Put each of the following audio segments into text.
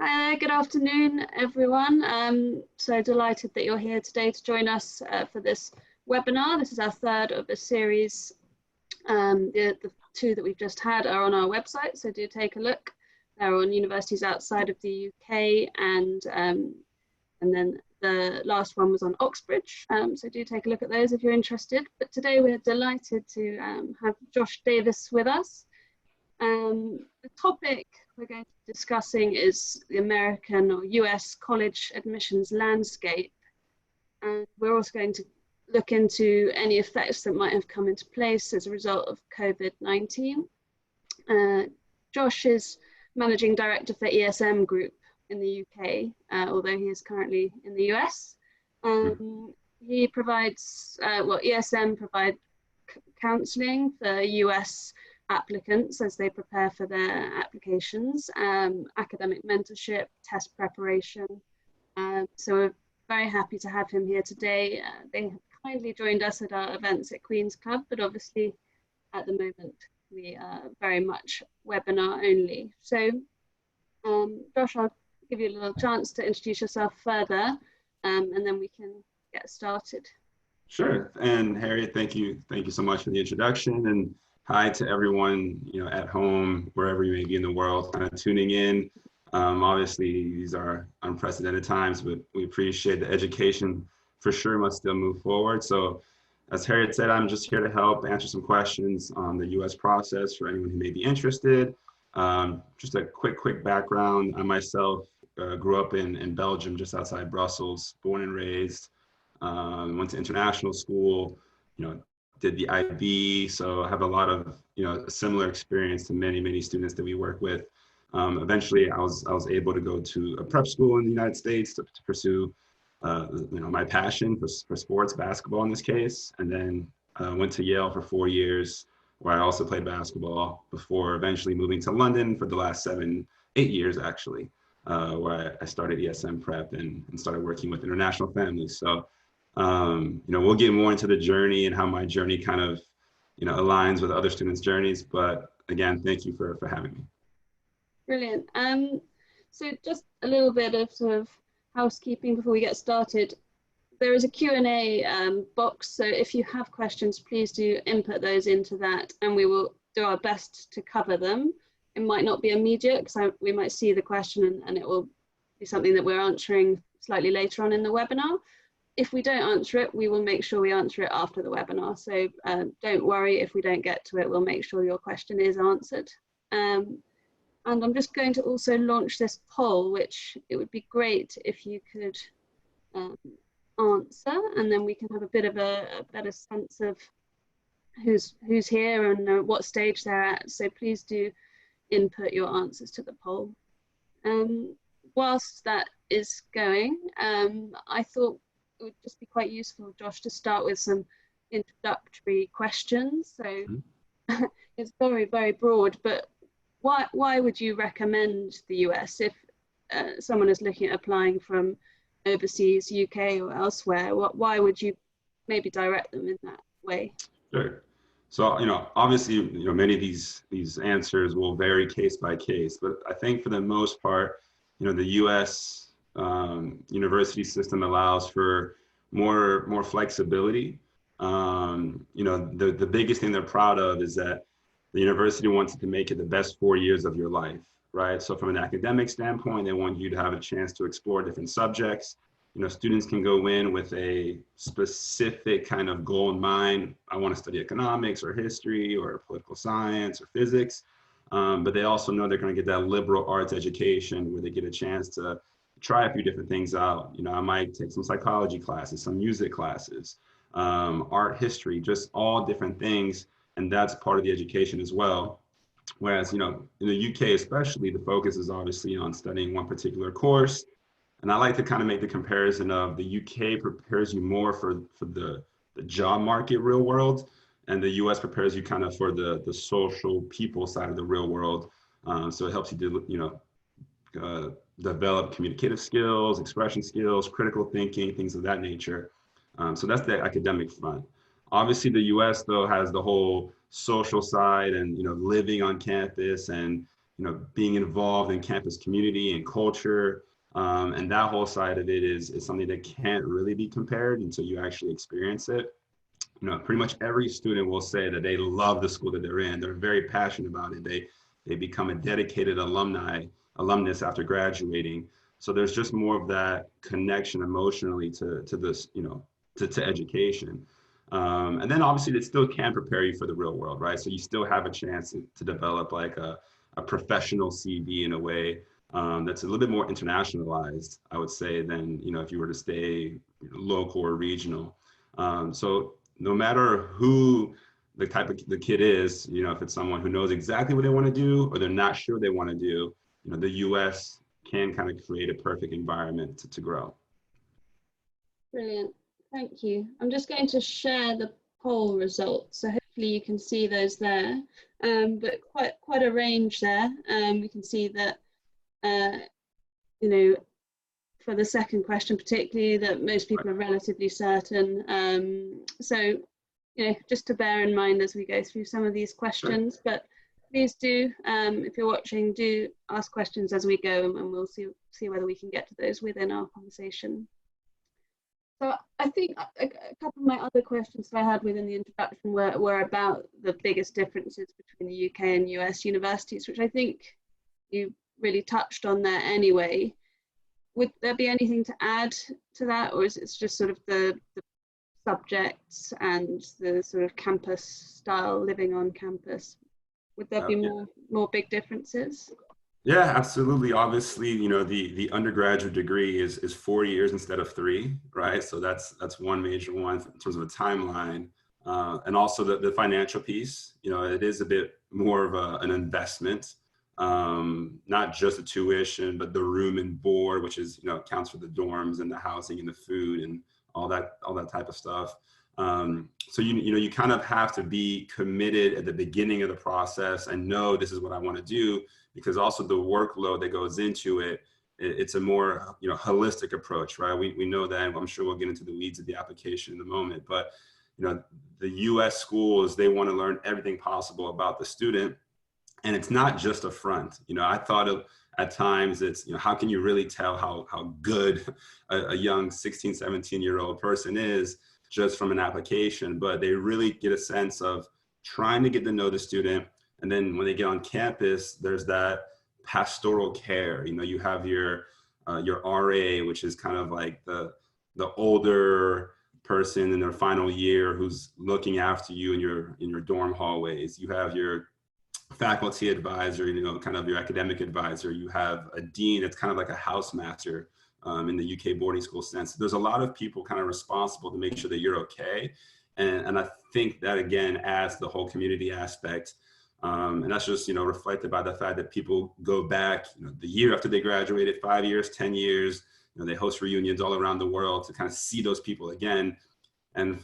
Hi, good afternoon, everyone. So delighted that you're here today to join us for this webinar. This is our third of a series. The two that we've just had are on our website, so do take a look. They're on universities outside of the UK, and then the last one was on Oxbridge. So do take a look at those if you're interested. But today we're delighted to have Josh Davis with us. The topic we're going to be discussing is the American or US college admissions landscape. And we're also going to look into any effects that might have come into place as a result of COVID-19. Josh is Managing Director for ESM Group in the UK, although he is currently in the US. He provides, ESM provide counselling for US applicants as they prepare for their applications, academic mentorship, test preparation. So we're very happy to have him here today. They have kindly joined us at our events at Queen's Club, but obviously at the moment we are very much webinar only. So Josh, I'll give you a little chance to introduce yourself further, and then we can get started. Sure. And Harriet, thank you so much for the introduction, and hi to everyone, at home, wherever you may be in the world, kind of tuning in. Obviously, these are unprecedented times, but we appreciate the education for sure must still move forward. So as Harriet said, I'm just here to help answer some questions on the US process for anyone who may be interested. Just a quick background. I myself grew up in Belgium, just outside Brussels, born and raised, went to international school, did the IB, so I have a lot of a similar experience to many students that we work with. Eventually, I was able to go to a prep school in the United States to pursue my passion for sports, basketball in this case, and then went to Yale for 4 years, where I also played basketball before eventually moving to London for the last 7-8 years actually, where I started ESM Prep and started working with international families. So we'll get more into the journey and how my journey kind of, aligns with other students' journeys. But again, thank you for having me. Brilliant. So just a little bit of sort of housekeeping before we get started. There is a Q&A box, so if you have questions, please do input those into that, and we will do our best to cover them. It might not be immediate, because we might see the question and it will be something that we're answering slightly later on in the webinar. If we don't answer it, we will make sure we answer it after the webinar. So don't worry if we don't get to it, we'll make sure your question is answered. And I'm just going to also launch this poll, which it would be great if you could answer, and then we can have a bit of a better sense of who's here and what stage they're at. So please do input your answers to the poll. Whilst that is going, I thought it would just be quite useful, Josh, to start with some introductory questions. So it's very broad, but why would you recommend the US if someone is looking at applying from overseas, UK or elsewhere? Why would you maybe direct them in that way? Sure. So obviously many of these answers will vary case by case, but I think for the most part, the US university system allows for more flexibility. The biggest thing they're proud of is that the university wants to make it the best 4 years of your life, right? So from an academic standpoint, they want you to have a chance to explore different subjects. Students can go in with a specific kind of goal in mind. I want to study economics or history or political science or physics, but they also know they're going to get that liberal arts education where they get a chance to try a few different things out. I might take some psychology classes, some music classes, art history, just all different things. And that's part of the education as well. Whereas, in the UK especially, the focus is obviously on studying one particular course. And I like to kind of make the comparison of the UK prepares you more for the job market real world, and the US prepares you kind of for the social people side of the real world. So it helps you develop communicative skills, expression skills, critical thinking, things of that nature. So that's the academic front. Obviously, the US though has the whole social side and living on campus and being involved in campus community and culture. And that whole side of it is something that can't really be compared until you actually experience it. Pretty much every student will say that they love the school that they're in. They're very passionate about it. They become a dedicated alumnus after graduating. So there's just more of that connection emotionally to this, to education. And then obviously it still can prepare you for the real world, right? So you still have a chance to develop like a professional CV in a way that's a little bit more internationalized, I would say, than, if you were to stay local or regional. So no matter who the type of the kid is, if it's someone who knows exactly what they want to do or they're not sure they want to do, the US can kind of create a perfect environment to grow. Brilliant, thank you. I'm just going to share the poll results, so hopefully you can see those there, but quite a range there. We can see that, for the second question particularly, that most people are relatively certain. So, just to bear in mind as we go through some of these questions, but please do, if you're watching, do ask questions as we go, and we'll see whether we can get to those within our conversation. So I think a couple of my other questions that I had within the introduction were about the biggest differences between the UK and US universities, which I think you really touched on there anyway. Would there be anything to add to that, or is it just sort of the subjects and the sort of campus style, living on campus? Would there be more big differences? Yeah, absolutely. Obviously, the undergraduate degree is 4 years instead of 3, right? So that's one major one in terms of a timeline. And also the financial piece, it is a bit more of an investment. Not just the tuition, but the room and board, which is, accounts for the dorms and the housing and the food and all that type of stuff. So you kind of have to be committed at the beginning of the process and know this is what I want to do, because also the workload that goes into it's a more holistic approach, right? We know that, and I'm sure we'll get into the weeds of the application in a moment, but the US schools, they want to learn everything possible about the student. And it's not just a front. I thought of at times it's, how can you really tell how good a young 16, 17-year-old person is just from an application, but they really get a sense of trying to get to know the student. And then when they get on campus, there's that pastoral care. You have your RA, which is kind of like the older person in their final year who's looking after you in your dorm hallways. You have your faculty advisor, kind of your academic advisor. You have a dean that's kind of like a housemaster in the UK boarding school sense. There's a lot of people kind of responsible to make sure that you're okay. And I think that, again, adds the whole community aspect. And that's just, reflected by the fact that people go back, the year after they graduated, 5 years, 10 years, they host reunions all around the world to kind of see those people again. And,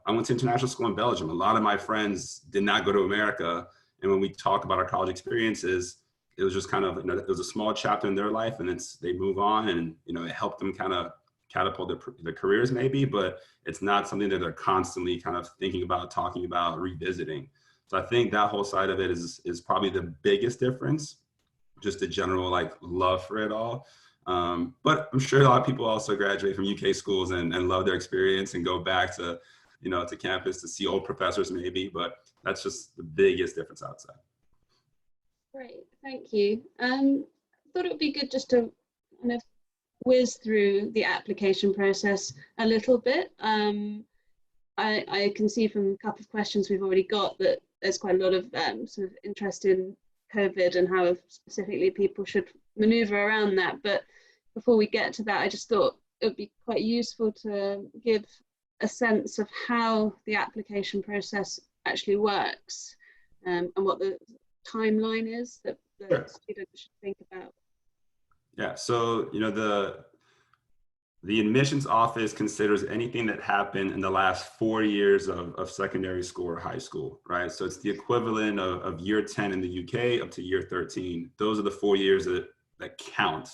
I went to international school in Belgium. A lot of my friends did not go to America. And when we talk about our college experiences, it was just kind of, it was a small chapter in their life, and they move on, and, it helped them kind of catapult their careers maybe, but it's not something that they're constantly kind of thinking about, talking about, revisiting. So I think that whole side of it is probably the biggest difference, just the general love for it all. But I'm sure a lot of people also graduate from UK schools and love their experience and go back to, to campus to see old professors maybe, but that's just the biggest difference outside. Great, thank you. Thought it would be good just to kind of whiz through the application process a little bit. I can see from a couple of questions we've already got that there's quite a lot of sort of interest in COVID and how specifically people should maneuver around that. But before we get to that, I just thought it would be quite useful to give a sense of how the application process actually works, and what the timeline is that the students should think about. Yeah, so the admissions office considers anything that happened in the last 4 years of secondary school or high school, right? So it's the equivalent of year 10 in the UK up to year 13. Those are the 4 years that count,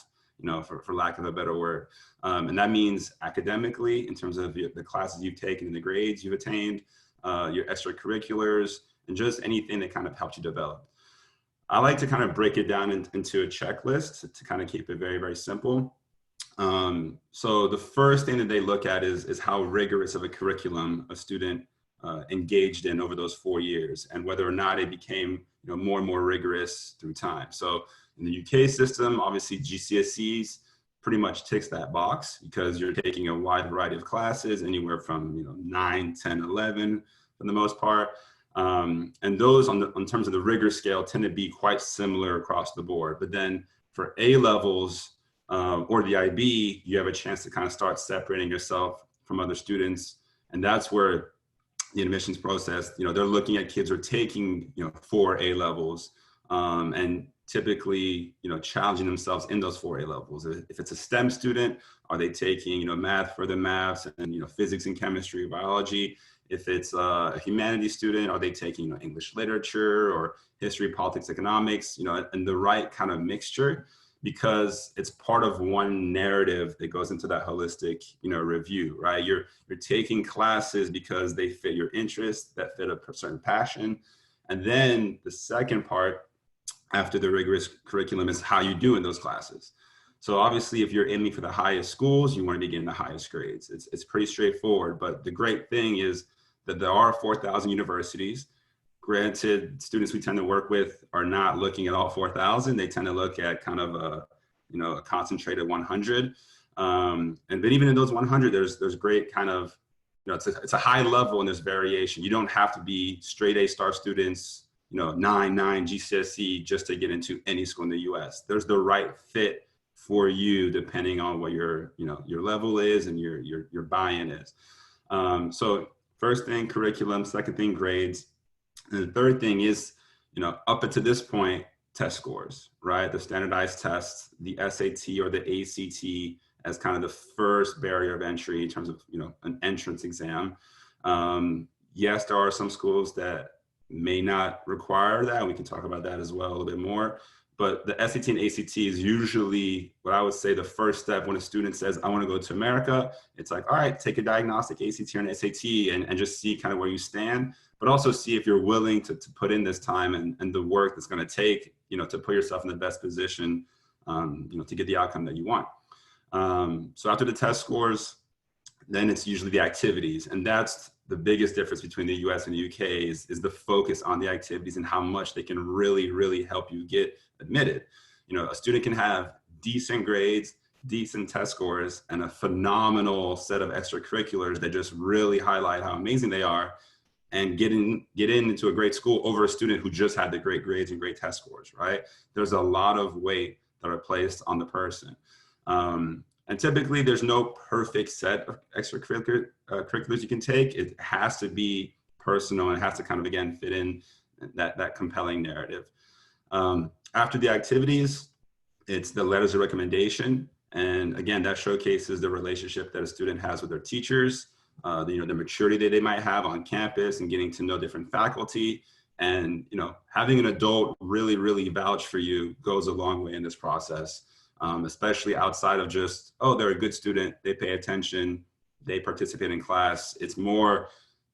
for lack of a better word. And that means academically, in terms of the classes you've taken and the grades you've attained, your extracurriculars, and just anything that kind of helped you develop. I like to kind of break it down into a checklist to kind of keep it very, very simple. So the first thing that they look at is how rigorous of a curriculum a student engaged in over those 4 years, and whether or not it became more and more rigorous through time. So in the UK system, obviously GCSEs pretty much ticks that box because you're taking a wide variety of classes, anywhere from 9, 10, 11 for the most part. And those on terms of the rigor scale tend to be quite similar across the board. But then for A levels or the IB, you have a chance to kind of start separating yourself from other students. And that's where the admissions process, they're looking at kids who are taking, 4 A levels and typically, challenging themselves in those 4 A levels. If it's a STEM student, are they taking, math for the maths and, physics and chemistry, biology? If it's a humanities student, are they taking English literature or history, politics, economics, and the right kind of mixture, because it's part of one narrative that goes into that holistic, review, right? You're taking classes because they fit your interests, that fit a certain passion. And then the second part after the rigorous curriculum is how you do in those classes. So obviously, if you're aiming for the highest schools, you want to be getting the highest grades. It's pretty straightforward, but the great thing is that there are 4,000 universities. Granted, students we tend to work with are not looking at all 4,000. They tend to look at kind of a concentrated 100. But even in those 100, there's great kind of, it's a high level and there's variation. You don't have to be straight A star students, 9 GCSE just to get into any school in the US. There's the right fit for you depending on what your level is and your buy-in is. So first thing, curriculum. Second thing, grades. And the third thing is, up until this point, test scores, right? The standardized tests, the SAT or the ACT as kind of the first barrier of entry in terms of, an entrance exam. Yes, there are some schools that may not require that. We can talk about that as well a little bit more. But the SAT and ACT is usually what I would say the first step when a student says, I want to go to America. It's like, all right, take a diagnostic ACT or an SAT and just see kind of where you stand, but also see if you're willing to put in this time and the work that's going to take, to put yourself in the best position, to get the outcome that you want. So after the test scores, then it's usually the activities. And that's the biggest difference between the US and the UK is the focus on the activities and how much they can really, really help you get admitted. A student can have decent grades, decent test scores, and a phenomenal set of extracurriculars that just really highlight how amazing they are and get into a great school over a student who just had the great grades and great test scores, right? There's a lot of weight that are placed on the person. And typically there's no perfect set of extracurriculars you can take. It has to be personal and it has to kind of, again, fit in that compelling narrative. After the activities, it's the letters of recommendation. And again, that showcases the relationship that a student has with their teachers, the maturity that they might have on campus and getting to know different faculty. And, having an adult really, really vouch for you goes a long way in this process. Especially outside of just, oh, they're a good student, they pay attention, they participate in class. It's more,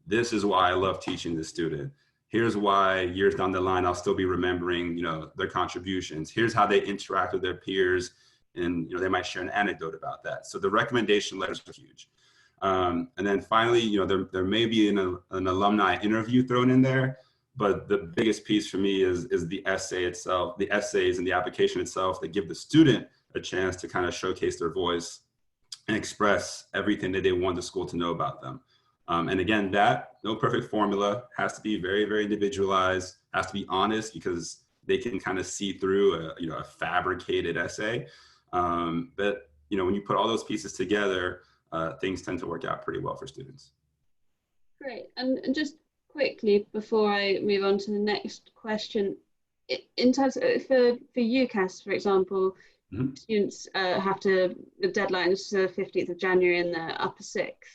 this is why I love teaching this student. Here's why years down the line, I'll still be remembering, their contributions. Here's how they interact with their peers. And, they might share an anecdote about that. So the recommendation letters are huge. And then finally, there may be an alumni interview thrown in there. But the biggest piece for me is the essay itself, the essays and the application itself that give the student a chance to kind of showcase their voice and express everything that they want the school to know about them. And again, no perfect formula, has to be very, very individualized, has to be honest because they can kind of see through a fabricated essay. But when you put all those pieces together, things tend to work out pretty well for students. Great. And just quickly before I move on to the next question, in terms of for UCAS, for example, mm-hmm. Students the deadline is the 15th of January in the upper sixth.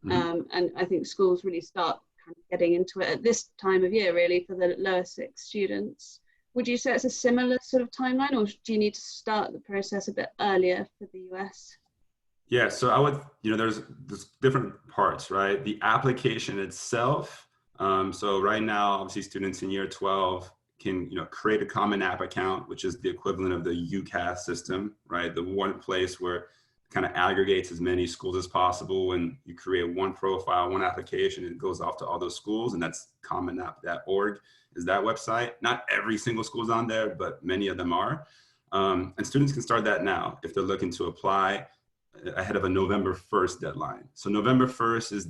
Mm-hmm. And I think schools really start kind of getting into it at this time of year, really, for the lower sixth students. Would you say it's a similar sort of timeline, or do you need to start the process a bit earlier for the US? Yeah, so I would, there's different parts, right? The application itself. So right now, obviously students in year 12 can, create a Common App account, which is the equivalent of the UCAS system, right? The one place where it kind of aggregates as many schools as possible, and you create one profile, one application, and it goes off to all those schools, and that's commonapp.org is that website. Not every single school is on there, but many of them are. And students can start that now if they're looking to apply ahead of a November 1st deadline. So November 1st is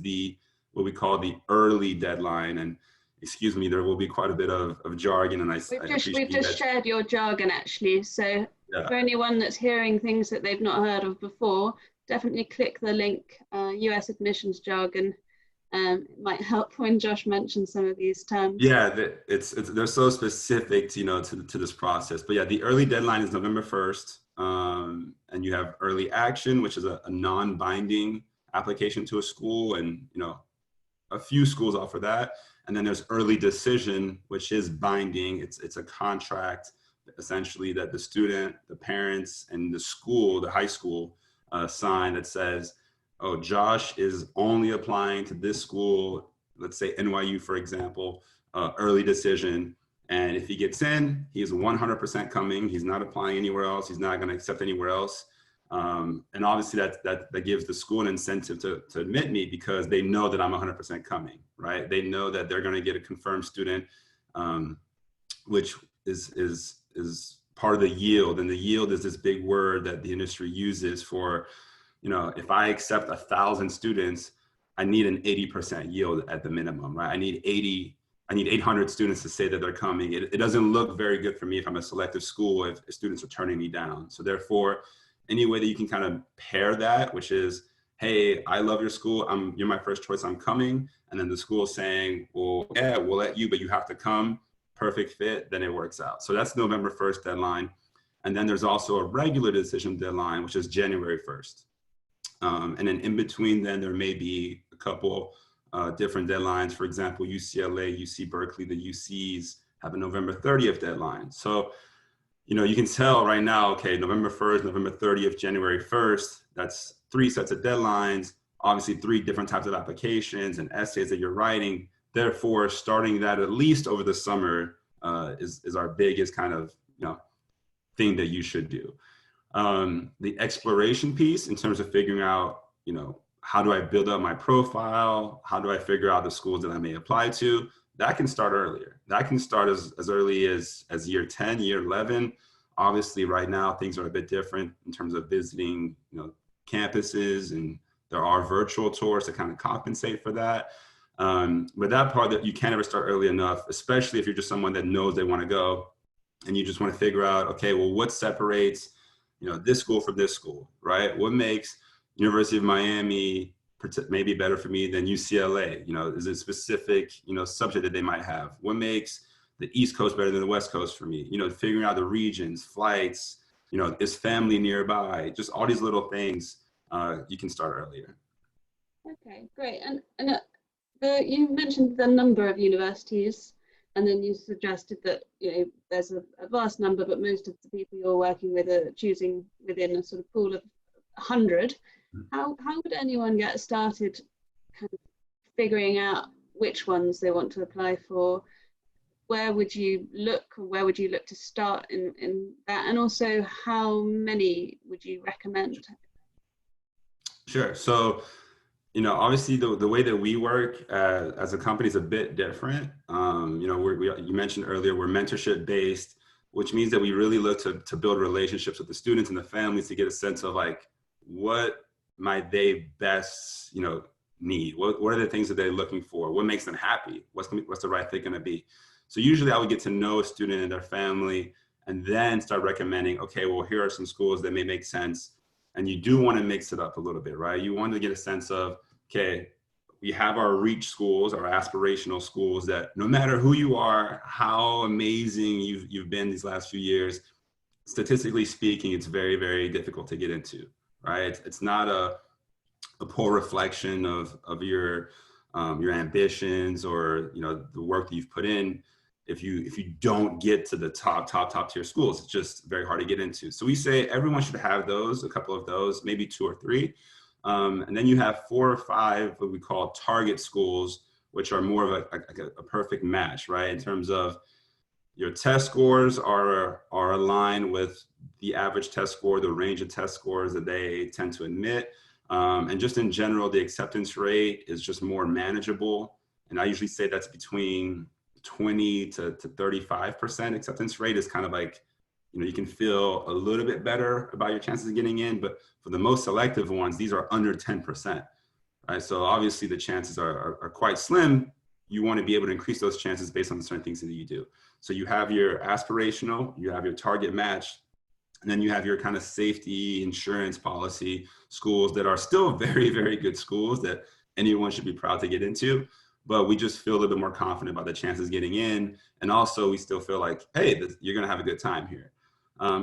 what we call the early deadline. And excuse me, there will be quite a bit of jargon, and we've just shared your jargon actually. So for anyone that's hearing things that they've not heard of before, definitely click the link, US admissions jargon. It might help when Josh mentions some of these terms. Yeah, they're so specific, to this process. But yeah, the early deadline is November 1st. And you have early action, which is a non-binding application to a school, and a few schools offer that. And then there's early decision, which is binding. It's a contract essentially that the student, the parents, and the school, the high school, sign that says, oh, Josh is only applying to this school, let's say NYU, for example, early decision. And if he gets in, he's 100% coming. He's not applying anywhere else. He's not going to accept anywhere else. And obviously that gives the school an incentive to admit me, because they know that I'm 100% coming, right? They know that they're going to get a confirmed student, which is part of the yield. And the yield is this big word that the industry uses for, if I accept 1,000 students, I need an 80% yield at the minimum, right? I need 800 students to say that they're coming. It doesn't look very good for me if I'm a selective school, if students are turning me down. So therefore, any way that you can kind of pair that, which is, hey, I love your school, you're my first choice, I'm coming. And then the school saying, well, yeah, we'll let you, but you have to come, perfect fit, then it works out. So that's November 1st deadline. And then there's also a regular decision deadline, which is January 1st. And then in between then, there may be a couple different deadlines. For example, UCLA, UC Berkeley, the UCs have a November 30th deadline. So, you can tell right now, okay, November 1st, November 30th, January 1st, that's 3 sets of deadlines, obviously 3 different types of applications and essays that you're writing. Therefore, starting that at least over the summer is our biggest kind of, thing that you should do. The exploration piece in terms of figuring out, how do I build up my profile? How do I figure out the schools that I may apply to? That can start earlier. That can start as early as year 10, year 11. Obviously, right now, things are a bit different in terms of visiting, campuses, and there are virtual tours to kind of compensate for that. But that part that you can't ever start early enough, especially if you're just someone that knows they want to go and you just want to figure out, okay, well, what separates, this school from this school, right? What makes University of Miami maybe better for me than UCLA? Is it a specific, subject that they might have? What makes the East Coast better than the West Coast for me? Figuring out the regions, flights, is family nearby? Just all these little things, you can start earlier. Okay, great. And you mentioned the number of universities, and then you suggested that there's a vast number, but most of the people you're working with are choosing within a sort of pool of 100. How would anyone get started kind of figuring out which ones they want to apply for? Where would you look, or where would you look to start in that? And also, how many would you recommend? Sure. So, obviously the way that we work as a company is a bit different. You mentioned earlier, we're mentorship based, which means that we really look to build relationships with the students and the families to get a sense of like, what might they best, need? What are the things that they're looking for? What makes them happy? What's the right thing going to be? So usually I would get to know a student and their family, and then start recommending, okay, well, here are some schools that may make sense. And you do want to mix it up a little bit, right? You want to get a sense of, okay, we have our reach schools, our aspirational schools that no matter who you are, how amazing you've been these last few years, statistically speaking, it's very, very difficult to get into, right? It's not a poor reflection of your ambitions or the work that you've put in. If you don't get to the top tier schools, it's just very hard to get into. So we say everyone should have those, a couple of those, maybe 2 or 3. And then you have 4 or 5 what we call target schools, which are more of a perfect match, right? In terms of your test scores are aligned with the average test score, the range of test scores that they tend to admit. And just in general, the acceptance rate is just more manageable. And I usually say that's between 20 to 35% acceptance rate is kind of like, you can feel a little bit better about your chances of getting in, but for the most selective ones, these are under 10%, right? So obviously the chances are quite slim. You want to be able to increase those chances based on the certain things that you do. So you have your aspirational, you have your target match, and then you have your kind of safety insurance policy schools that are still very, very good schools that anyone should be proud to get into. But we just feel a little bit more confident about the chances getting in. And also we still feel like, hey, you're going to have a good time here.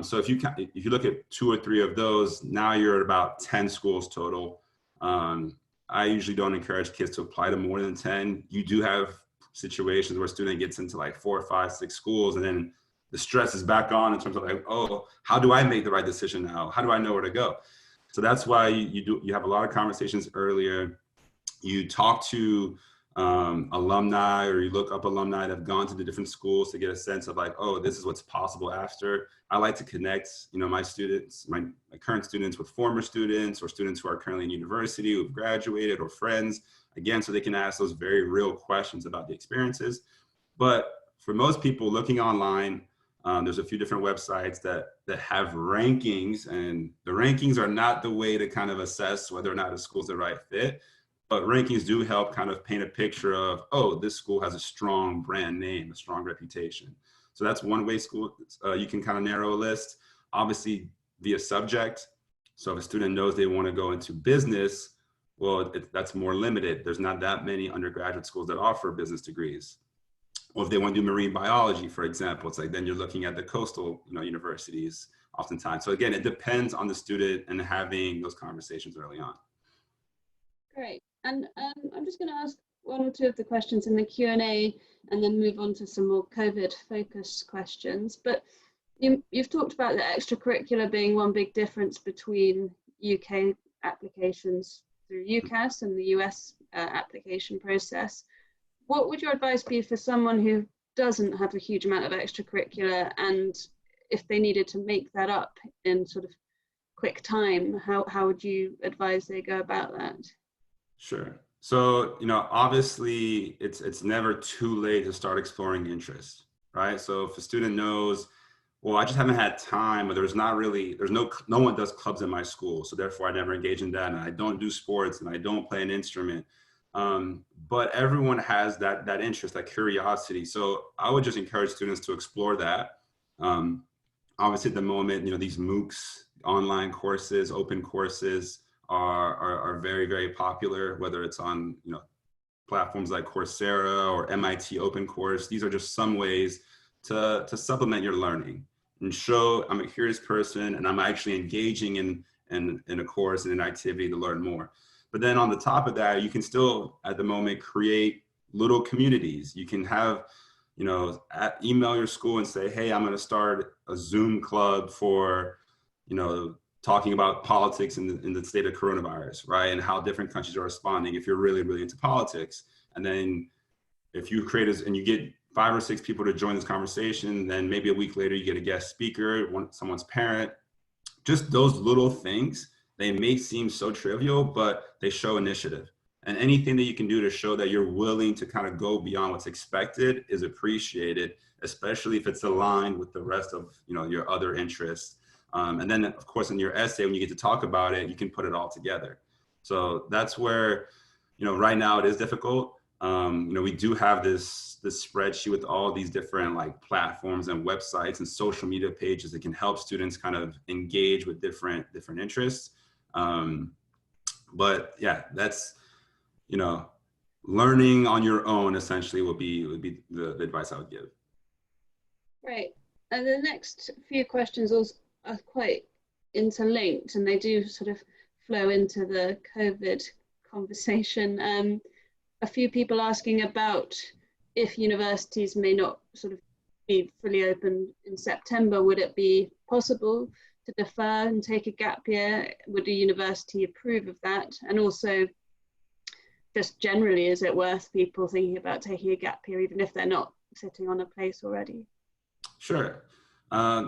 So if you look at 2 or 3 of those, now you're at about 10 schools total. I usually don't encourage kids to apply to more than 10. You do have situations where a student gets into like 4, 5, 6 schools, and then the stress is back on in terms of like, oh, how do I make the right decision now? How do I know where to go? So that's why you have a lot of conversations earlier. You talk to alumni, or you look up alumni that have gone to the different schools to get a sense of like, oh, this is what's possible after. I like to connect, my students, my current students with former students or students who are currently in university who've graduated, or friends, again, so they can ask those very real questions about the experiences. But for most people looking online, there's a few different websites that have rankings, and the rankings are not the way to kind of assess whether or not a school's the right fit. But rankings do help kind of paint a picture of, oh, this school has a strong brand name, a strong reputation. So that's one way you can kind of narrow a list, obviously via subject. So if a student knows they want to go into business, well, that's more limited. There's not that many undergraduate schools that offer business degrees. Or if they want to do marine biology, for example, it's like then you're looking at the coastal universities oftentimes. So again, it depends on the student and having those conversations early on. Great. And I'm just going to ask 1 or 2 of the questions in the Q&A and then move on to some more COVID-focused questions. But you've talked about the extracurricular being one big difference between UK applications through UCAS and the US application process. What would your advice be for someone who doesn't have a huge amount of extracurricular, and if they needed to make that up in sort of quick time, how would you advise they go about that? Sure. So, obviously it's never too late to start exploring interests, right? So if a student knows, well, I just haven't had time, or no one does clubs in my school, so therefore I never engage in that, and I don't do sports, and I don't play an instrument. But everyone has that interest, that curiosity. So I would just encourage students to explore that. Obviously at the moment, these MOOCs, online courses, open courses are very, very popular, whether it's on, platforms like Coursera or MIT Open Course. These are just some ways to supplement your learning and show I'm a curious person and I'm actually engaging in a course and an activity to learn more. But then on the top of that, you can still, at the moment, create little communities. You can have, email your school and say, hey, I'm going to start a Zoom club for, talking about politics in the state of coronavirus, right? And how different countries are responding if you're really, really into politics. And then if you and you get 5 or 6 people to join this conversation, then maybe a week later you get a guest speaker, someone's parent. Just those little things, they may seem so trivial, but they show initiative. And anything that you can do to show that you're willing to kind of go beyond what's expected is appreciated, especially if it's aligned with the rest of your other interests. And then, of course, in your essay, when you get to talk about it, you can put it all together. So that's where, right now it is difficult. We do have this spreadsheet with all these different platforms and websites and social media pages that can help students kind of engage with different interests. But yeah, that's, learning on your own essentially would be the advice I would give. Right. And the next few questions also are quite interlinked, and they do sort of flow into the COVID conversation. A few people asking about if universities may not sort of be fully open in September, would it be possible to defer and take a gap year? Would a university approve of that? And also, just generally, is it worth people thinking about taking a gap year, even if they're not sitting on a place already? Sure.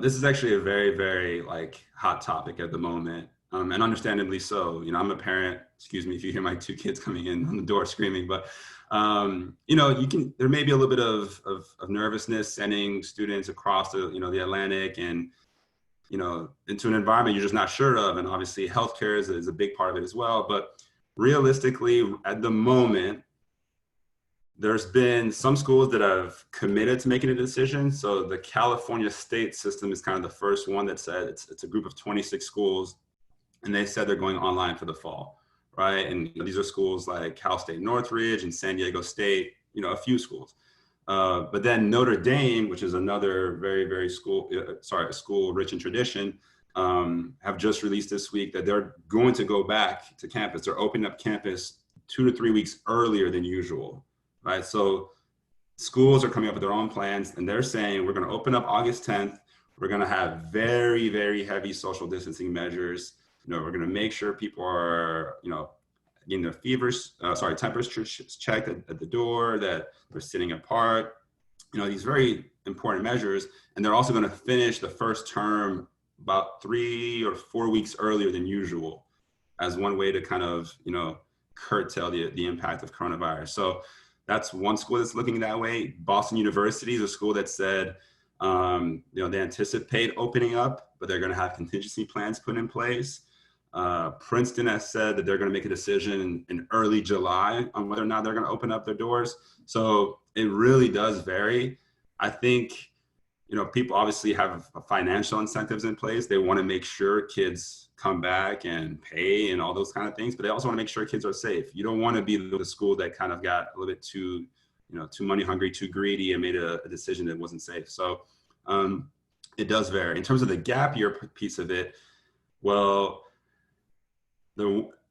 This is actually a very, very like hot topic at the moment, and understandably so. You know, I'm a parent. Excuse me if you hear my two kids coming in on the door screaming, but you know, there may be a little bit of nervousness sending students across the Atlantic and into an environment you're just not sure of, and obviously healthcare is a big part of it as well. But realistically, at the moment, there's been some schools that have committed to making a decision. So the California state system is kind of the first one that said it's a group of 26 schools, and they said they're going online for the fall, right? And these are schools like Cal State Northridge and San Diego State, a few schools. But then Notre Dame, which is another very, very a school rich in tradition, have just released this week that they're going to go back to campus. They're opening up campus 2 to 3 weeks earlier than usual. Right, so schools are coming up with their own plans, and they're saying we're going to open up August 10th. We're going to have very, very heavy social distancing measures. We're going to make sure people are, getting their temperatures checked at the door, that they're sitting apart. These very important measures, and they're also going to finish the first term about 3 or 4 weeks earlier than usual, as one way to kind of, curtail the impact of coronavirus. So that's one school that's looking that way. Boston University is a school that said, they anticipate opening up, but they're going to have contingency plans put in place. Princeton has said that they're going to make a decision in early July on whether or not they're going to open up their doors. So it really does vary. I think, people obviously have financial incentives in place. They want to make sure kids come back and pay and all those kind of things, but they also want to make sure kids are safe. You don't want to be the school that kind of got a little bit too money hungry, too greedy, and made a decision that wasn't safe. So it does vary. In terms of the gap year piece of it, well,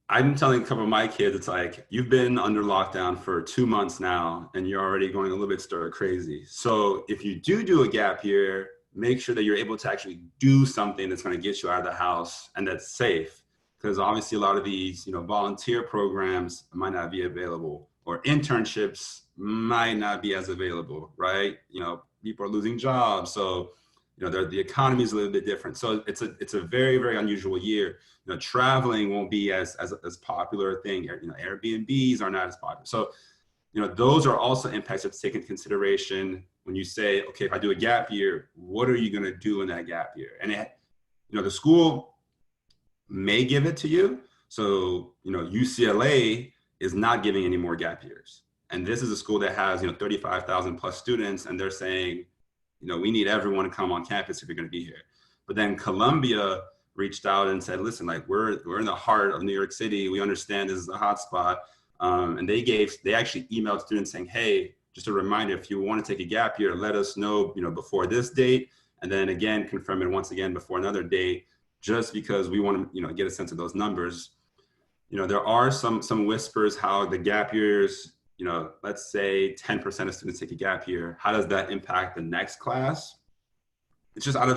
I'm telling a couple of my kids, it's like, you've been under lockdown for 2 months now, and you're already going a little bit stir crazy. So if you do a gap year, make sure that you're able to actually do something that's going to get you out of the house and that's safe. Because obviously a lot of these, volunteer programs might not be available, or internships might not be as available, right? People are losing jobs. So, the economy is a little bit different. So it's a very, very unusual year. Traveling won't be as popular a thing. Airbnbs are not as popular. So, those are also impacts to take into consideration when you say, okay, if I do a gap year, what are you going to do in that gap year? And the school may give it to you. So, UCLA is not giving any more gap years. And this is a school that has, 35,000 plus students, and they're saying, we need everyone to come on campus if you're going to be here. But then Columbia reached out and said, listen, like we're in the heart of New York City. We understand this is a hot spot. And they actually emailed students saying, hey, just a reminder, if you want to take a gap year, let us know, before this date. And then again, confirm it once again before another date, just because we want to, get a sense of those numbers. There are some whispers how the gap years, let's say 10% of students take a gap year. How does that impact the next class? It's just out of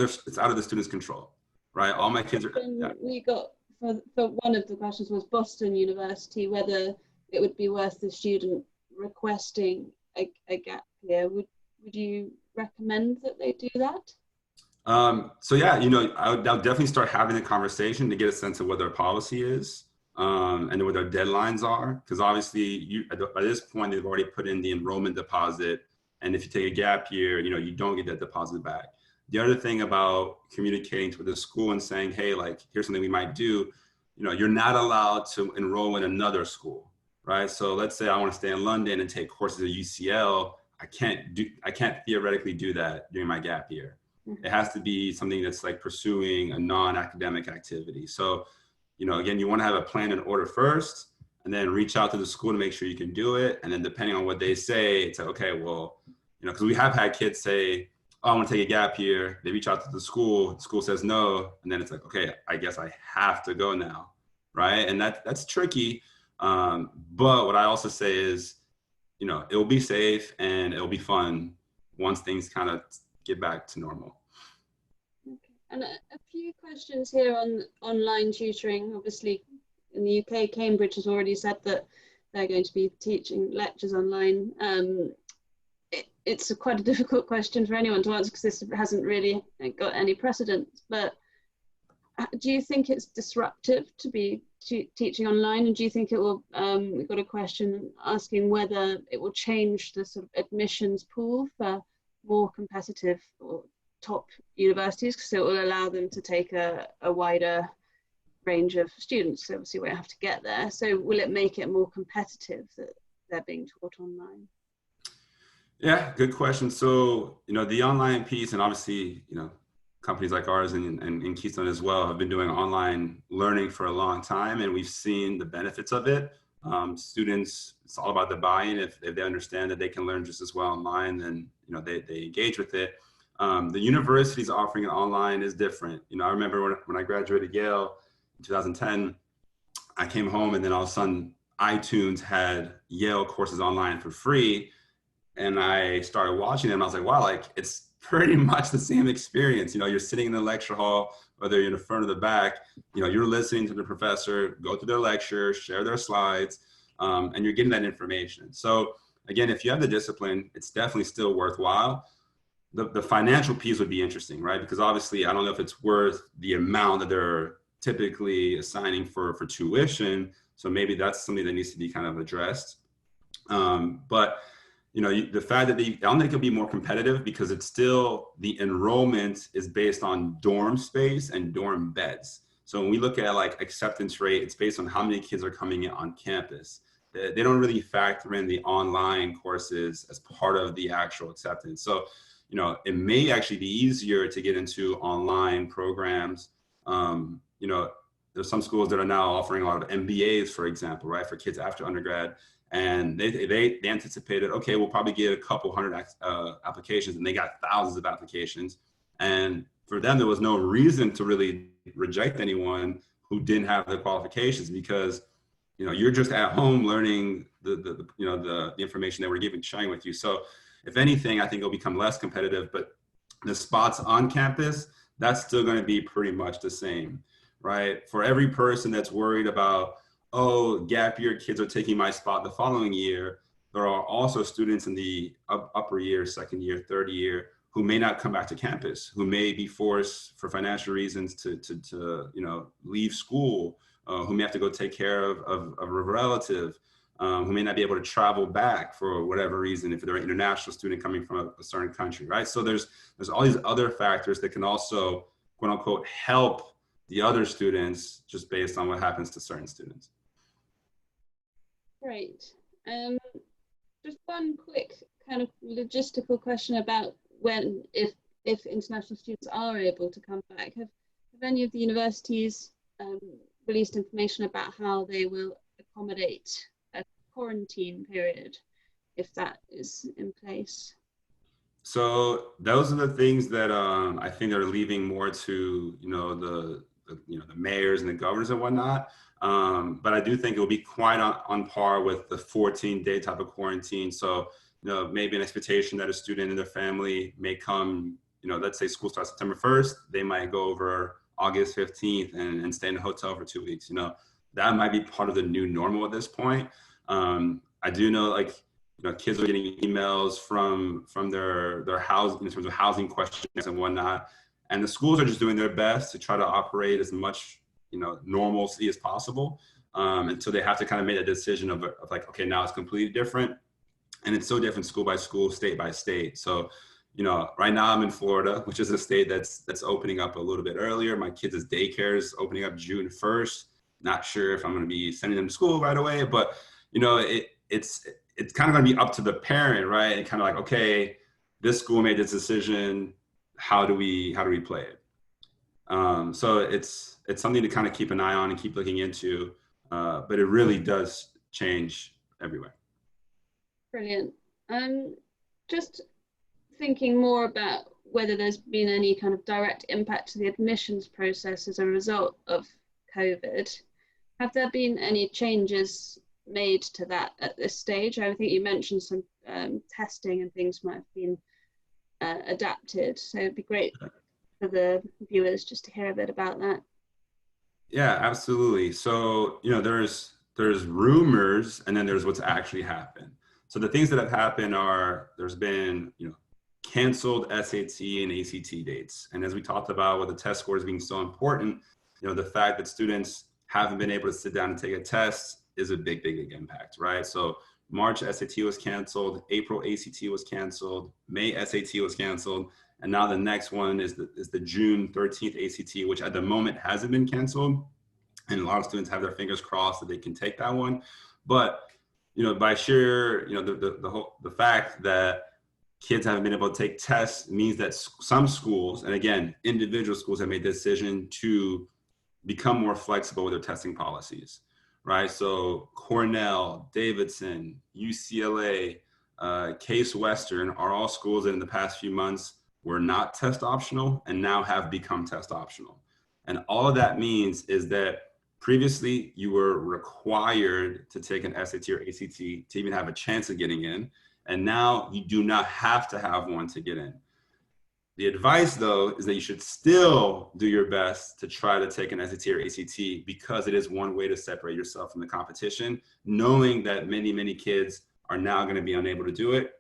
the students' control, right? All my kids are. Yeah. We got for one of the questions was Boston University, whether it would be worth the student requesting a gap year. Would you recommend that they do that? So yeah, I'll definitely start having the conversation to get a sense of what their policy is. And what their deadlines are, because obviously by this point they've already put in the enrollment deposit, and if you take a gap year, you don't get that deposit back. The other thing about communicating to the school and saying, hey, like, here's something we might do, you're not allowed to enroll in another school, right? So let's say I want to stay in London and take courses at UCL. I can't theoretically do that during my gap year. It has to be something that's like pursuing a non-academic activity. So again, you want to have a plan in order first, and then reach out to the school to make sure you can do it. And then depending on what they say, it's like, okay, well, because we have had kids say, oh, I want to take a gap year. They reach out to the school says no. And then it's like, okay, I guess I have to go now, right? And that's tricky. But what I also say is, it'll be safe and it'll be fun once things kind of get back to normal. And a few questions here on online tutoring. Obviously, in the UK, Cambridge has already said that they're going to be teaching lectures online. it's quite a difficult question for anyone to answer because this hasn't really got any precedent. But do you think it's disruptive to be teaching online? And do you think it will, we've got a question asking whether it will change the sort of admissions pool for more competitive or top universities, because it will allow them to take a wider range of students. So obviously we have to get there. So will it make it more competitive that they're being taught online? Yeah, good question. So, the online piece, and obviously, companies like ours and Keystone as well have been doing online learning for a long time, and we've seen the benefits of it. Students, it's all about the buy-in. If they understand that they can learn just as well online, then they engage with it. The universities offering it online is different. I remember when I graduated Yale in 2010, I came home and then all of a sudden iTunes had Yale courses online for free. And I started watching them. I was like, wow, like it's pretty much the same experience. You're sitting in the lecture hall, whether you're in the front or the back, you're listening to the professor go through their lecture, share their slides, and you're getting that information. So again, if you have the discipline, it's definitely still worthwhile. The financial piece would be interesting, right? Because obviously, I don't know if it's worth the amount that they're typically assigning for tuition. So maybe that's something that needs to be kind of addressed. But the fact that I don't think it'll be more competitive because it's still, the enrollment is based on dorm space and dorm beds. So when we look at like acceptance rate, it's based on how many kids are coming in on campus. They don't really factor in the online courses as part of the actual acceptance. So, it may actually be easier to get into online programs. There's some schools that are now offering a lot of MBAs, for example, right, for kids after undergrad. And they anticipated, okay, we'll probably get a couple hundred applications, and they got thousands of applications. And for them, there was no reason to really reject anyone who didn't have the qualifications, because you're just at home learning the information that we're sharing with you. So if anything, I think it'll become less competitive, but the spots on campus, that's still going to be pretty much the same, right? For every person that's worried about, oh, gap year kids are taking my spot the following year, there are also students in the upper year, second year, third year, who may not come back to campus, who may be forced for financial reasons to leave school, who may have to go take care of a relative, who may not be able to travel back for whatever reason, if they're an international student coming from a certain country, right? So there's all these other factors that can also, quote unquote, help the other students just based on what happens to certain students. Great. Just one quick kind of logistical question about when, if international students are able to come back. Have any of the universities released information about how they will accommodate a quarantine period, if that is in place? So those are the things that I think are leaving more to the mayors and the governors and whatnot. But I do think it will be quite on par with the 14-day type of quarantine. So, maybe an expectation that a student and their family may come, let's say school starts September 1st, they might go over August 15th and stay in a hotel for 2 weeks. That might be part of the new normal at this point. I do know, kids are getting emails from their housing, in terms of housing questions and whatnot. And the schools are just doing their best to try to operate as much normalcy as possible, until they have to kind of make a decision of like, okay, now it's completely different, and it's so different school by school, state by state. So right now I'm in Florida, which is a state that's opening up a little bit earlier. My kids' daycare is opening up June 1st. Not sure if I'm going to be sending them to school right away, but it's kind of going to be up to the parent, right? And kind of like, okay, this school made this decision, how do we play it? So it's something to kind of keep an eye on and keep looking into, but it really does change everywhere. Brilliant. Just thinking more about whether there's been any kind of direct impact to the admissions process as a result of COVID. Have there been any changes made to that at this stage? I think you mentioned some testing and things might have been adapted, so it'd be great for the viewers just to hear a bit about that. Yeah, absolutely. So there's rumors, and then there's what's actually happened. So the things that have happened are there's been, canceled SAT and ACT dates. And as we talked about with the test scores being so important, the fact that students haven't been able to sit down and take a test is a big, big, big impact, right? So March SAT was canceled, April ACT was canceled, May SAT was canceled, and now the next one is the June 13th ACT, which at the moment hasn't been canceled. And a lot of students have their fingers crossed that they can take that one. But, by sheer, the fact that kids haven't been able to take tests means that some schools, and again, individual schools have made the decision to become more flexible with their testing policies, right? So Cornell, Davidson, UCLA, Case Western are all schools that in the past few months were not test optional and now have become test optional. And all of that means is that previously you were required to take an SAT or ACT to even have a chance of getting in. And now you do not have to have one to get in. The advice, though, is that you should still do your best to try to take an SAT or ACT because it is one way to separate yourself from the competition, knowing that many, many kids are now going to be unable to do it.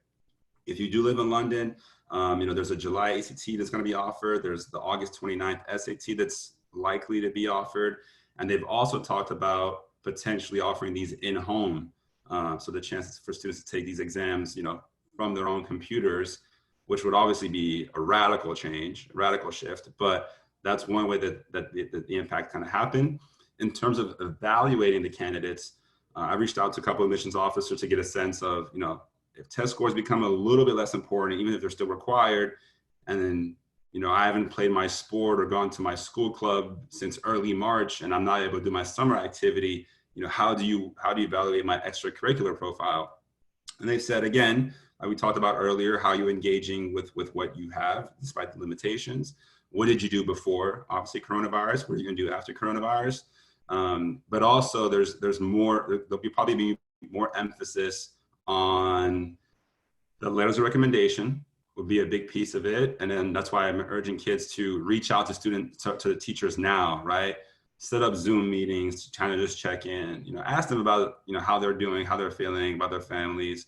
If you do live in London, there's a July ACT that's going to be offered. There's the August 29th SAT that's likely to be offered. And they've also talked about potentially offering these in-home. So the chances for students to take these exams, from their own computers, which would obviously be a radical change, a radical shift, but that's one way that the impact kind of happened. In terms of evaluating the candidates, I reached out to a couple of admissions officers to get a sense of, if test scores become a little bit less important, even if they're still required, and then, I haven't played my sport or gone to my school club since early March, and I'm not able to do my summer activity, how do you evaluate my extracurricular profile? And they said, again, we talked about earlier, how you're engaging with what you have, despite the limitations. What did you do before, obviously, coronavirus? What are you gonna do after coronavirus? But also there's more, there'll probably be more emphasis on the letters of recommendation would be a big piece of it. And then that's why I'm urging kids to reach out to to the teachers now, right? Set up Zoom meetings to kind of just check in, ask them about, how they're doing, how they're feeling, about their families.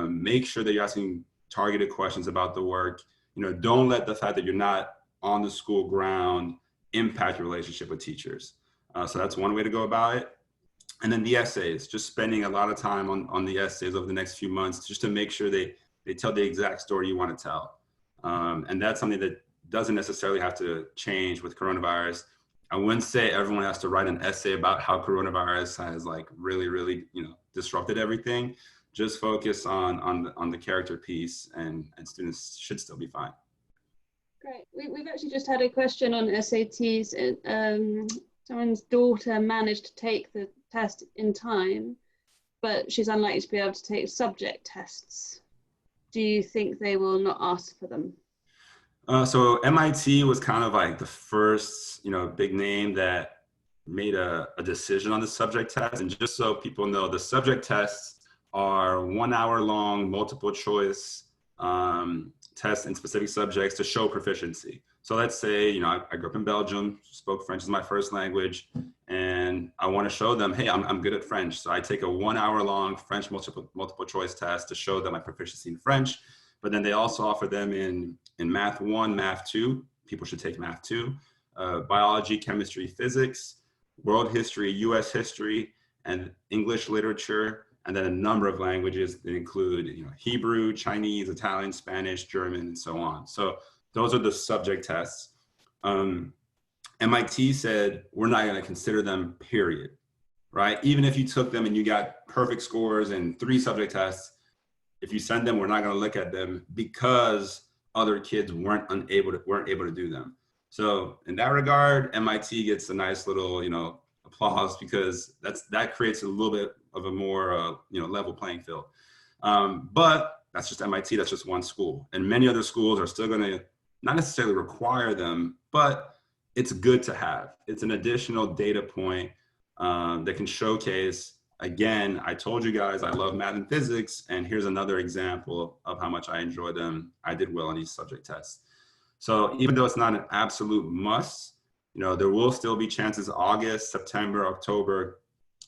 Make sure that you're asking targeted questions about the work. Don't let the fact that you're not on the school ground impact your relationship with teachers. So that's one way to go about it. And then the essays, just spending a lot of time on the essays over the next few months, just to make sure they tell the exact story you want to tell. And that's something that doesn't necessarily have to change with coronavirus. I wouldn't say everyone has to write an essay about how coronavirus has really, disrupted everything. Just focus on the character piece, and students should still be fine. Great. We've actually just had a question on SATs. Someone's daughter managed to take the test in time, but she's unlikely to be able to take subject tests. Do you think they will not ask for them? So MIT was kind of like the first, big name that made a decision on the subject test. And just so people know, the subject tests are 1 hour long, multiple choice tests in specific subjects to show proficiency. So let's say, I grew up in Belgium, spoke French as my first language, and I want to show them, hey, I'm good at French. So I take a 1 hour long French multiple choice test to show them my proficiency in French. But then they also offer them in Math 1, Math 2. People should take Math 2, biology, chemistry, physics, world history, US history, and English literature, and then a number of languages that include Hebrew, Chinese, Italian, Spanish, German, and so on. So those are the subject tests. MIT said, we're not going to consider them, period, right? Even if you took them and you got perfect scores in 3 subject tests, if you send them, we're not going to look at them because other kids weren't able to do them. So in that regard, MIT gets a nice little, applause, because that creates a little bit of a more, level playing field. But that's just MIT. That's just one school, and many other schools are still going to not necessarily require them, but it's good to have. It's an additional data point that can showcase, again, I told you guys I love math and physics, and here's another example of how much I enjoy them. I did well on these subject tests. So even though it's not an absolute must, there will still be chances August, September, October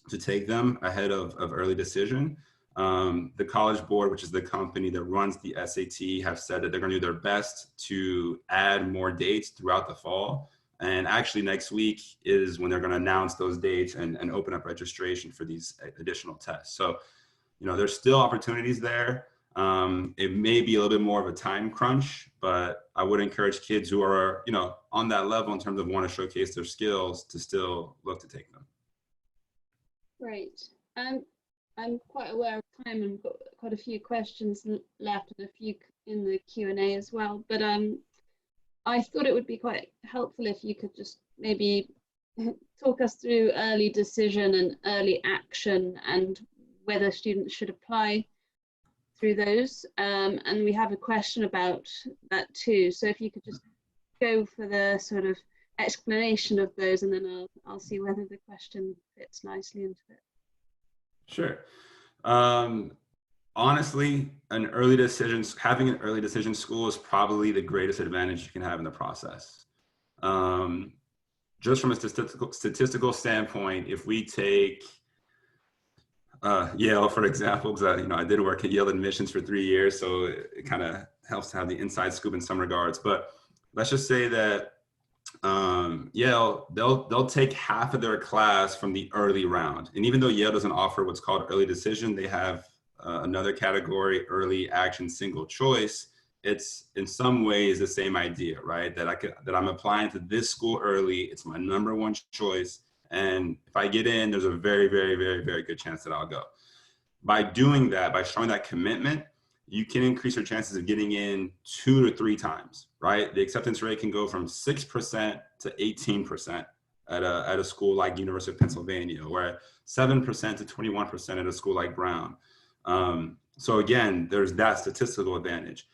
to take them ahead of early decision. The College Board, which is the company that runs the SAT, have said that they're going to do their best to add more dates throughout the fall. And actually next week is when they're going to announce those dates and open up registration for these additional tests. So, there's still opportunities there. It may be a little bit more of a time crunch, but I would encourage kids who are, on that level in terms of want to showcase their skills to still look to take them. Great. I'm quite aware of time and got quite a few questions left and a few in the Q&A as well. But I thought it would be quite helpful if you could just maybe talk us through early decision and early action and whether students should apply through those. And we have a question about that too. So if you could just go for the sort of explanation of those, and then I'll see whether the question fits nicely into it. Sure. Honestly, having an early decision school is probably the greatest advantage you can have in the process. Just from a statistical standpoint, if we take Yale, for example, because I did work at Yale admissions for 3 years, so it kind of helps to have the inside scoop in some regards. But let's just say that Yale, they'll take half of their class from the early round. And even though Yale doesn't offer what's called early decision, they have another category, early action single choice. It's in some ways the same idea, right? That I'm applying to this school early. It's my number one choice. And if I get in, there's a very, very, very, very good chance that I'll go. By doing that, by showing that commitment, you can increase your chances of getting in 2 to 3 times, right? The acceptance rate can go from 6% to 18% at a school like University of Pennsylvania, or 7% to 21% at a school like Brown. So again, there's that statistical advantage.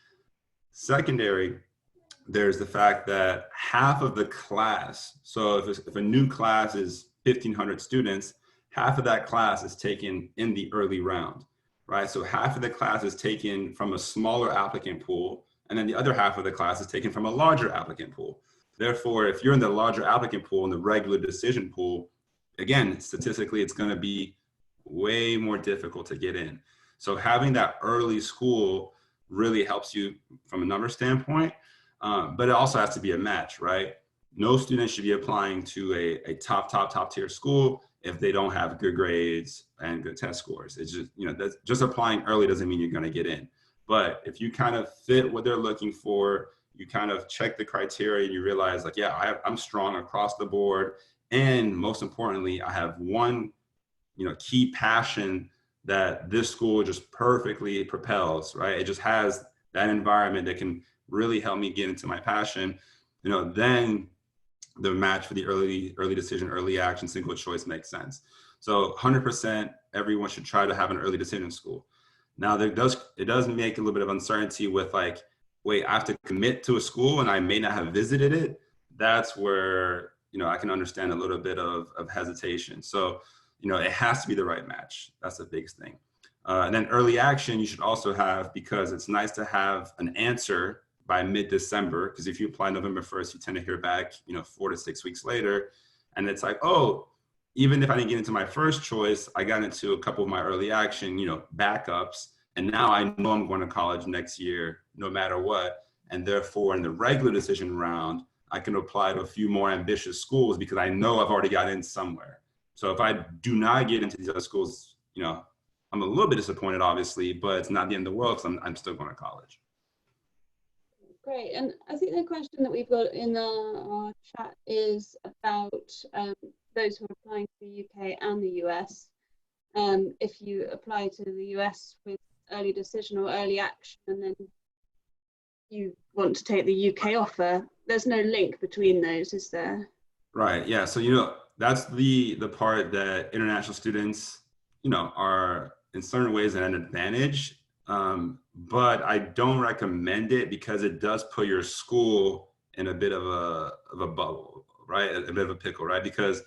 Secondary, there's the fact that half of the class, so if a new class is 1,500 students, half of that class is taken in the early round, right? So half of the class is taken from a smaller applicant pool, and then the other half of the class is taken from a larger applicant pool. Therefore, if you're in the larger applicant pool and the regular decision pool, again, statistically, it's going to be way more difficult to get in. So having that early school really helps you from a number standpoint, but it also has to be a match, right? No student should be applying to a top tier school if they don't have good grades and good test scores. It's just, that's just applying early doesn't mean you're going to get in. But if you kind of fit what they're looking for, you kind of check the criteria and you realize like, yeah, I'm strong across the board. And most importantly, I have one, key passion that this school just perfectly propels, right? It just has that environment that can really help me get into my passion, then the match for the early decision, early action, single choice makes sense. So 100%, everyone should try to have an early decision school. Now it does make a little bit of uncertainty with like, wait, I have to commit to a school and I may not have visited it. That's where, I can understand a little bit of hesitation. So, it has to be the right match. That's the biggest thing. And then early action, you should also have, because it's nice to have an answer by mid-December, because if you apply November 1st, you tend to hear back, 4 to 6 weeks later. And it's like, oh, even if I didn't get into my first choice, I got into a couple of my early action, backups. And now I know I'm going to college next year, no matter what. And therefore, in the regular decision round, I can apply to a few more ambitious schools because I know I've already got in somewhere. So if I do not get into these other schools, I'm a little bit disappointed, obviously, but it's not the end of the world because I'm still going to college. Great. And I think the question that we've got in our chat is about those who are applying to the UK and the US. If you apply to the US with early decision or early action, and then you want to take the UK offer, there's no link between those, is there? Right. Yeah. So, that's the part that international students, are in certain ways at an advantage. But I don't recommend it because it does put your school in a bit of a bubble, right? A bit of a pickle, right? Because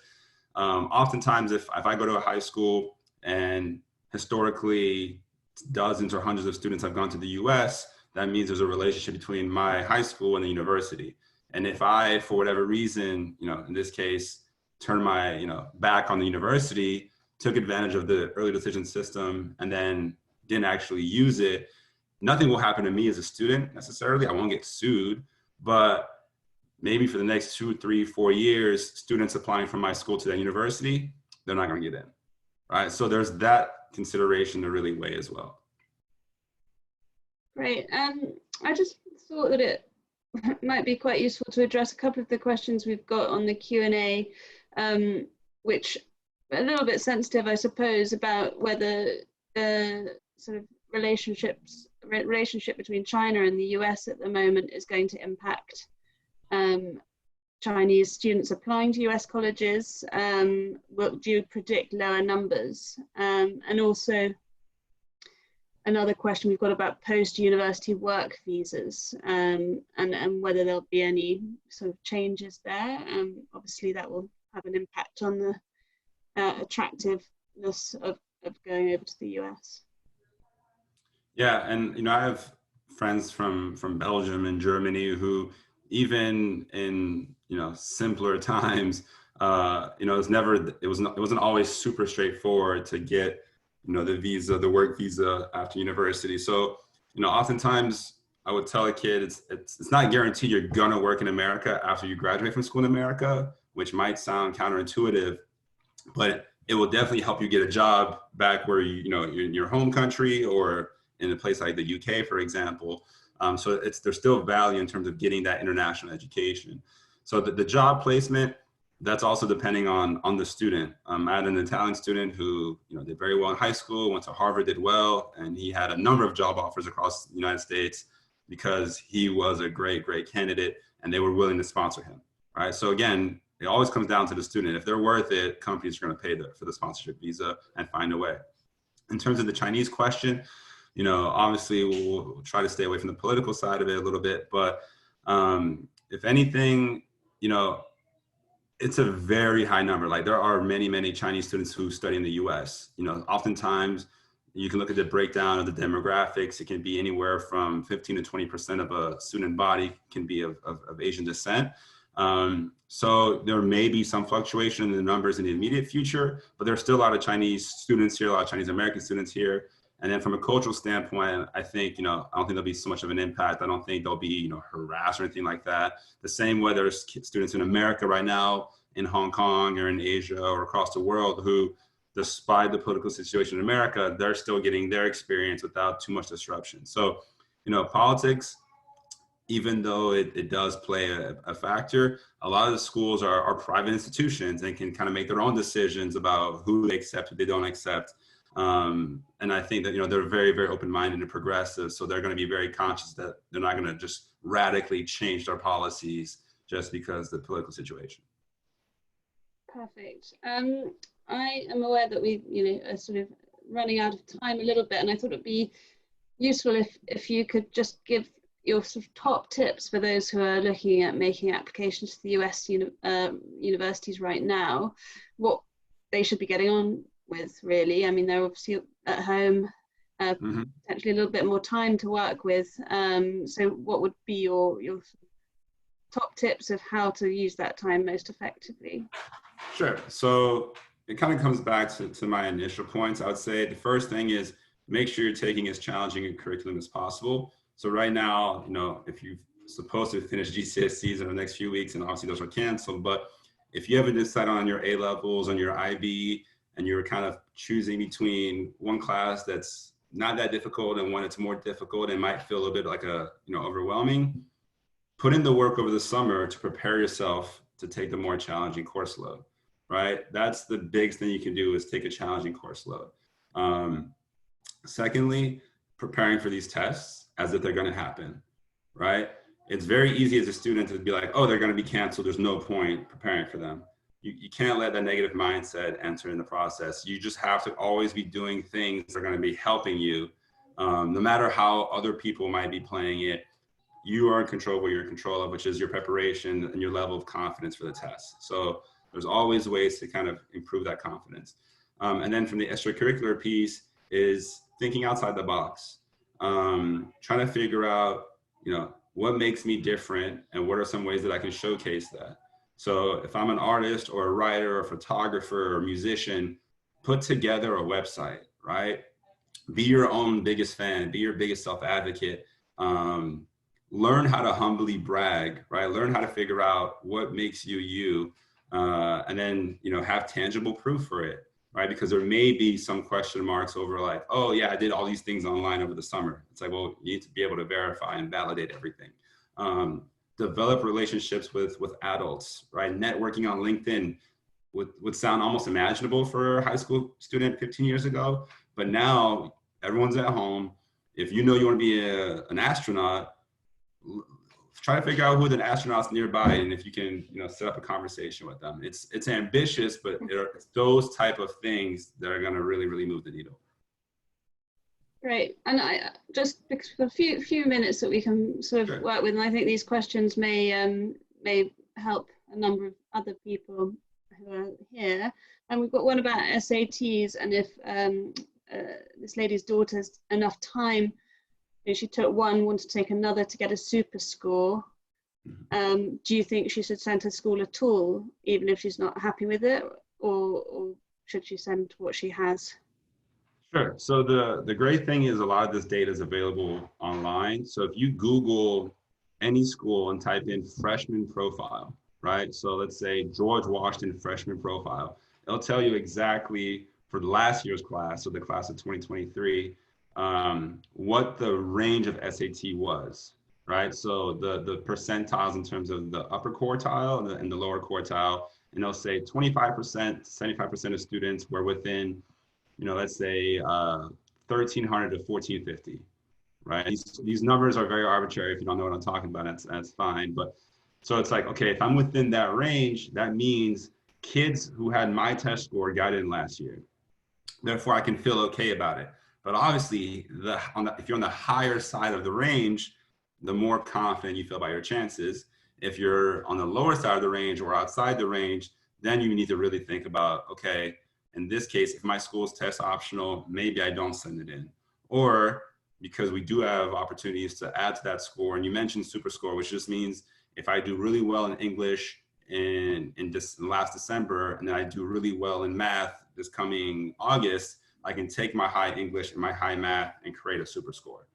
oftentimes if I go to a high school and historically dozens or hundreds of students have gone to the US, that means there's a relationship between my high school and the university. And if I, for whatever reason, in this case, turn my, back on the university, took advantage of the early decision system, and then didn't actually use it, nothing will happen to me as a student necessarily. I won't get sued, but maybe for the next 2, 3, 4 years, students applying from my school to that university, they're not going to get in, right? So there's that consideration to really weigh as well. Great. I just thought that it might be quite useful to address a couple of the questions we've got on the Q&A, which are a little bit sensitive, I suppose, about whether the sort of relationship between China and the US at the moment is going to impact Chinese students applying to US colleges. Do you predict lower numbers? And also another question we've got about post-university work visas, and whether there'll be any sort of changes there. Obviously that will have an impact on the attractiveness of going over to the US. Yeah, and I have friends from Belgium and Germany who, even in simpler times, it wasn't always super straightforward to get the work visa after university. So oftentimes I would tell a kid it's not guaranteed you're gonna work in America after you graduate from school in America, which might sound counterintuitive, but it will definitely help you get a job back where you're in your home country or in a place like the UK, for example. So there's still value in terms of getting that international education. So the job placement, that's also depending on the student. I had an Italian student who did very well in high school, went to Harvard, did well, and he had a number of job offers across the United States because he was a great candidate and they were willing to sponsor him, right? So again, it always comes down to the student. If they're worth it, companies are going to pay for the sponsorship visa and find a way. In terms of the Chinese question, obviously we'll try to stay away from the political side of it a little bit, but if anything, it's a very high number. Like there are many Chinese students who study in the US. Oftentimes you can look at the breakdown of the demographics. It can be anywhere from 15 to 20% of a student body can be of Asian descent. So there may be some fluctuation in the numbers in the immediate future, but there's still a lot of Chinese students here, a lot of Chinese American students here. And then from a cultural standpoint, I think, I don't think there'll be so much of an impact. I don't think they'll be, harassed or anything like that. The same way there's students in America right now, in Hong Kong or in Asia or across the world who, despite the political situation in America, they're still getting their experience without too much disruption. So, politics, even though it does play a factor, a lot of the schools are private institutions and can kind of make their own decisions about who they accept, who they don't accept. And I think that, they're very open-minded and progressive. So they're going to be very conscious that they're not going to just radically change their policies just because of the political situation. Perfect. I am aware that we, are sort of running out of time a little bit, and I thought it'd be useful if you could just give your sort of top tips for those who are looking at making applications to the US universities right now, what they should be getting on with, really. I mean, they're obviously at home, potentially a little bit more time to work with. So what would be your top tips of how to use that time most effectively? Sure. So it kind of comes back to my initial points. I would say the first thing is make sure you're taking as challenging a curriculum as possible. So right now, if you're supposed to finish GCSEs in the next few weeks, and obviously those are canceled, but if you haven't decided on your A-levels, on your IB, and you're kind of choosing between one class that's not that difficult and one that's more difficult and might feel a little bit like overwhelming, put in the work over the summer to prepare yourself to take the more challenging course load, right? That's the biggest thing you can do, is take a challenging course load. Secondly, preparing for these tests as if they're going to happen, right? It's very easy as a student to be like, oh, they're going to be canceled, there's no point preparing for them. You can't let that negative mindset enter in the process. You just have to always be doing things that are going to be helping you. No matter how other people might be playing it, you are in control of what you're in control of, which is your preparation and your level of confidence for the test. So there's always ways to kind of improve that confidence. And then from the extracurricular piece is thinking outside the box, trying to figure out, what makes me different and what are some ways that I can showcase that. So if I'm an artist or a writer or a photographer or a musician, put together a website, right? be your own biggest fan, be your biggest self-advocate. Learn how to humbly brag, right? Learn how to figure out what makes you you, and then, you know, have tangible proof for it, right? Because there may be some question marks over like, oh yeah, I did all these things online over the summer. It's like, well, you need to be able to verify and validate everything. Develop relationships with adults, right? Networking on LinkedIn would sound almost imaginable for a high school student 15 years ago, but now everyone's at home. If you know you want to be an astronaut, try to figure out who the astronauts nearby, and if you can, you know, set up a conversation with them. It's ambitious, but it's those type of things that are going to really move the needle. Great, and I just because for a few minutes that we can sort of work with, and I think these questions may help a number of other people who are here. And we've got one about SATs, and if this lady's daughter has enough time. She took one, wanted to take another to get a super score. Do you think she should send her school at all, even if she's not happy with it, or should she send what she has? Sure. So the great thing is a lot of this data is available online. So if you Google any school and type in freshman profile, right? So let's say George Washington freshman profile, it'll tell you exactly for the last year's class, so the class of 2023, what the range of SAT was, right? So the percentiles in terms of the upper quartile and the lower quartile, and they'll say 25%, 75% of students were within, you know, let's say 1,300 to 1,450, right? These numbers are very arbitrary. If you don't know what I'm talking about, that's fine. But so it's like, okay, if I'm within that range, that means kids who had my test score got in last year. Therefore, I can feel okay about it. But obviously, if you're on the higher side of the range, the more confident you feel about your chances. If you're on the lower side of the range or outside the range, then you need to really think about, okay, in this case, if my school's test optional, maybe I don't send it in. Or because we do have opportunities to add to that score, and you mentioned super score, which just means if I do really well in English in last December, and then I do really well in math this coming August, I can take my high English and my high math and create a super score,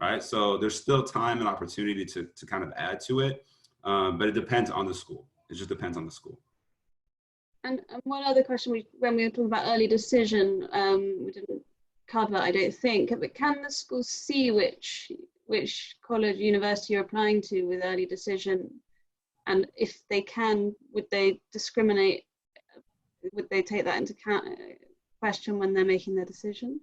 right? So there's still time and opportunity to kind of add to it, but it depends on the school. It just depends on the school. And one other question, when we were talking about early decision, we didn't cover, I don't think, but can the school see which college, university you're applying to with early decision? And if they can, would they discriminate? Would they take that into question when they're making their decision?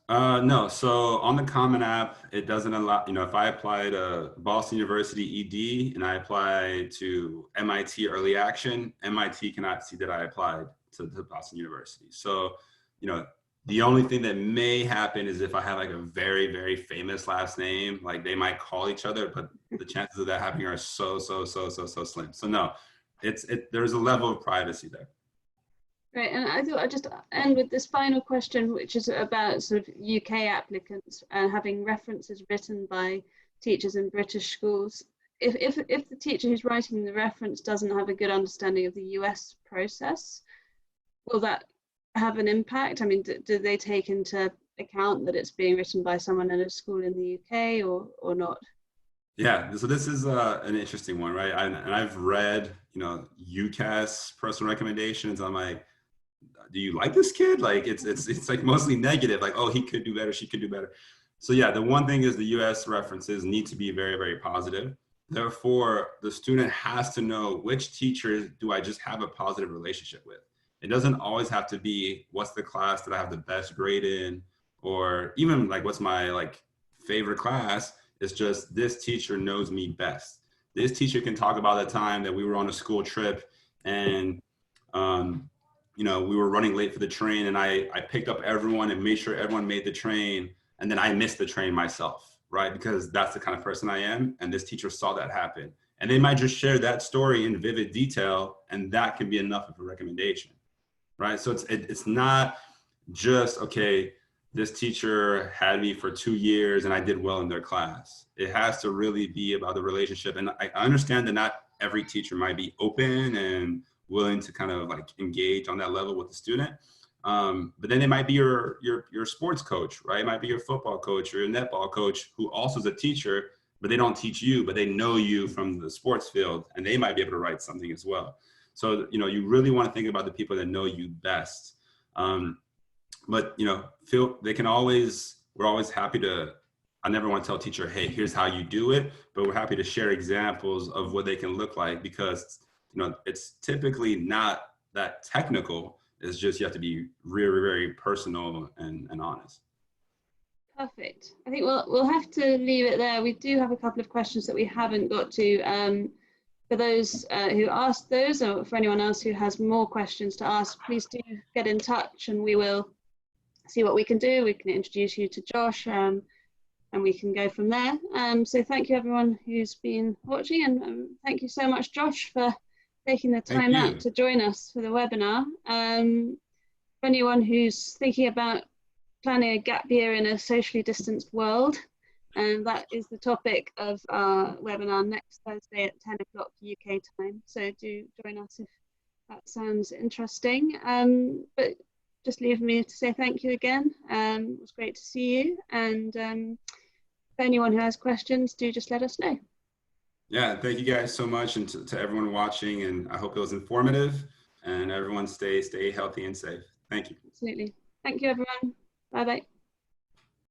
No. So on the Common App, it doesn't allow, you know, if I apply to Boston University ED and I apply to MIT Early Action, MIT cannot see that I applied to Boston University. So, you know, the only thing that may happen is if I have like a very famous last name, like they might call each other, but the chances of that happening are so slim. So no, there's a level of privacy there. Right, and I thought I'd just end with this final question, which is about sort of UK applicants and having references written by teachers in British schools. If the teacher who's writing the reference doesn't have a good understanding of the US process, will that have an impact? I mean, do they take into account that it's being written by someone in a school in the UK or not? Yeah, so this is an interesting one, right? And I've read, you know, UCAS personal recommendations. I'm like, do you like this kid? Like it's like mostly negative, like, oh, he could do better, she could do better. So yeah, the one thing is the US references need to be very positive. Therefore, the student has to know which teachers do I just have a positive relationship with. It doesn't always have to be what's the class that I have the best grade in, or even like what's my like favorite class. It's just this teacher knows me best. This teacher can talk about the time that we were on a school trip and you know, we were running late for the train and I picked up everyone and made sure everyone made the train. And then I missed the train myself, right? Because that's the kind of person I am. And this teacher saw that happen. And they might just share that story in vivid detail. And that can be enough of a recommendation, right? So it's not just, okay, this teacher had me for 2 years and I did well in their class. It has to really be about the relationship. And I understand that not every teacher might be open and willing to kind of like engage on that level with the student. But then it might be your sports coach, right? It might be your football coach or your netball coach who also is a teacher, but they don't teach you, but they know you from the sports field, and they might be able to write something as well. So, you really want to think about the people that know you best. But, we're always happy to, I never want to tell a teacher, hey, here's how you do it, but we're happy to share examples of what they can look like, because, it's typically not that technical. It's just, you have to be very, very personal and honest. Perfect. I think we'll have to leave it there. We do have a couple of questions that we haven't got to. For those who asked those, or for anyone else who has more questions to ask, please do get in touch and we will see what we can do. We can introduce you to Josh, and we can go from there. So thank you everyone who's been watching, and thank you so much, Josh, for taking the time out to join us for the webinar. For anyone who's thinking about planning a gap year in a socially distanced world, and that is the topic of our webinar next Thursday at 10 o'clock UK time. So do join us if that sounds interesting. But just leave me to say thank you again. It was great to see you. And if anyone who has questions, do just let us know. Yeah, thank you guys so much, and to everyone watching. And I hope it was informative, and everyone stay healthy and safe. Thank you. Absolutely. Thank you, everyone. Bye-bye.